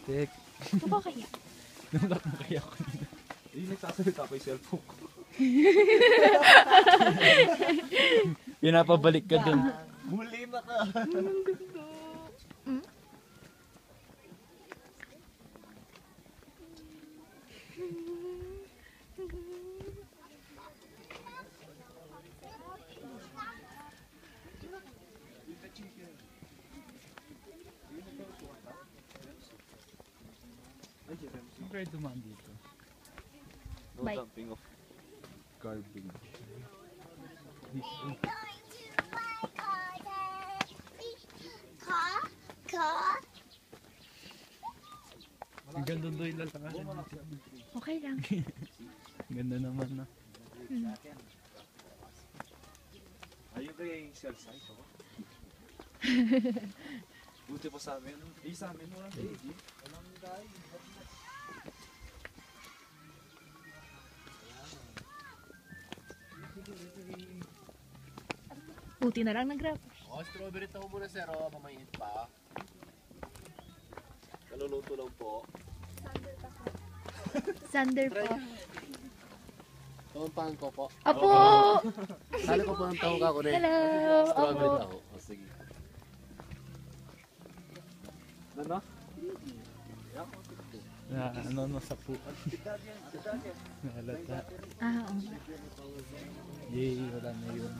Tek. Ito ba kaya? Nalak na kaya ako kanina. Yung nagsasalita pa yung cellphone ko. Pinapabalik ka dun. Muli na ka. Saan kayo dumaan dito? No Bye. dumping of garbage. Ang ganda doon yung lalakasan. Okay lang. Ganda naman na. Ayun kaya yung cell site, oh. Buti pa sa amin. Sa amin walang baby. Walang dahil. Buti na lang nag-grab. Oh, strawberry taho muna sir, oh, mamainit pa. Kaluluto lang po. Sander po. Tumampahan ko po. Apo! Sali ko po ng taho ka ko rin. Hello! Strawberry Apo! taho. Oh, sige. Ano? Na ano sa puan. Nahalata. Ah, oo. Yay, wala na yun.